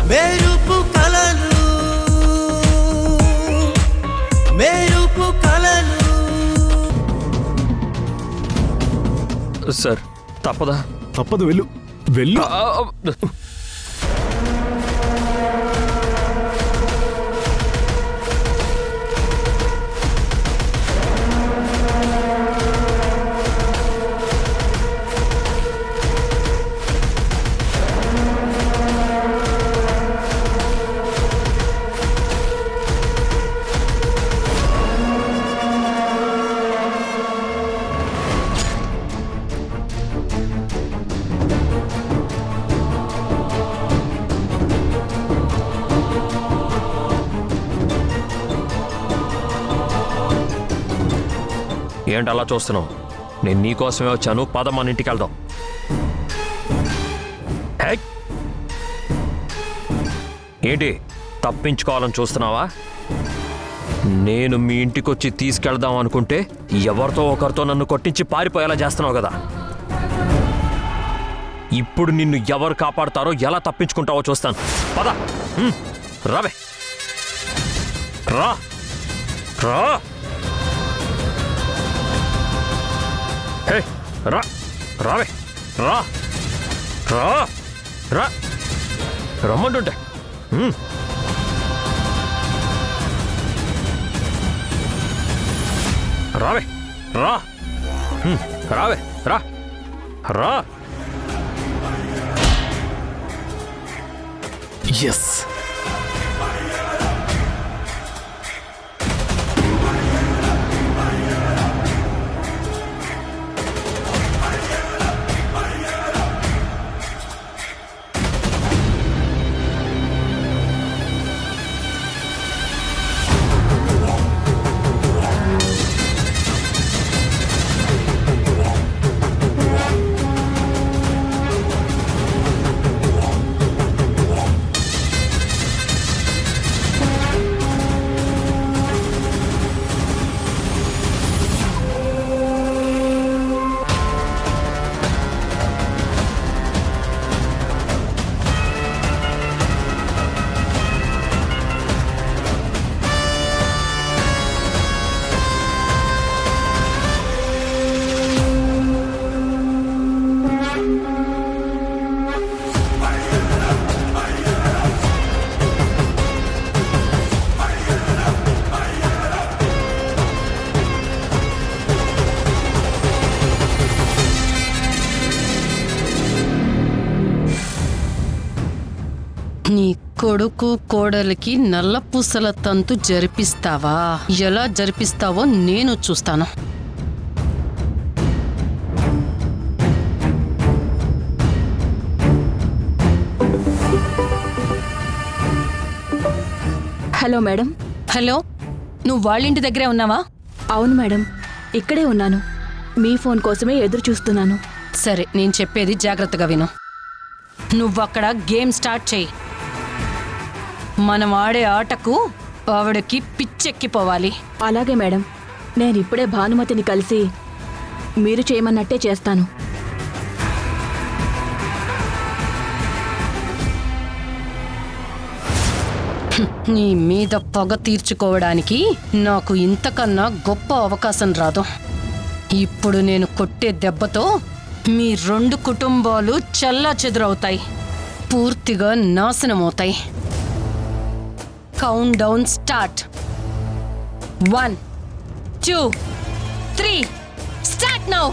మెరుపు కలలు మెరుపు కలలు. సార్ తప్పదా? తప్పదు, వెళ్ళు వెళ్ళు. ఏంటి అలా చూస్తున్నావు? నేను నీకోసమే వచ్చాను. పద మన ఇంటికి వెళ్దాం. ఏంటి తప్పించుకోవాలని చూస్తున్నావా? నేను మీ ఇంటికి వచ్చి తీసుకెళ్దాం అనుకుంటే ఎవరితో ఒకరితో నన్ను కొట్టించి పారిపోయేలా చేస్తున్నావు కదా. ఇప్పుడు నిన్ను ఎవరు కాపాడుతారో, ఎలా తప్పించుకుంటావో చూస్తాను. పద రావే, రా రా. రా రావే, రా రా రా, రమ్మంటుంటే. రావే, రా రావే, రా రా. ఎస్, నీ కొడుకు కోడలికి నల్ల పూసల తంతు జరిపిస్తావా? ఎలా జరిపిస్తావో నేను చూస్తాను. Hello madam. హలో, నువ్వు వాళ్ళింటి దగ్గరే ఉన్నావా? అవును మేడం, ఇక్కడే ఉన్నాను. మీ ఫోన్ కోసమే ఎదురు చూస్తున్నాను. సరే, నేను చెప్పేది జాగ్రత్తగా విను. నువ్వక్కడ గేమ్ స్టార్ట్ చేయి. మనం ఆడే ఆటకు ఆవిడకి పిచ్చెక్కిపోవాలి. అలాగే మేడం, నేను ఇప్పుడే భానుమతిని కలిసి మీరు చేయమన్నట్టే చేస్తాను. నీ మీద పగ తీర్చుకోవడానికి నాకు ఇంతకన్నా గొప్ప అవకాశం రాదు. ఇప్పుడు నేను కొట్టే దెబ్బతో మీ 2 కుటుంబాలు చెల్లాచెదురవుతాయి, పూర్తిగా నాశనమవుతాయి. Count down start. 1 2 3 start now.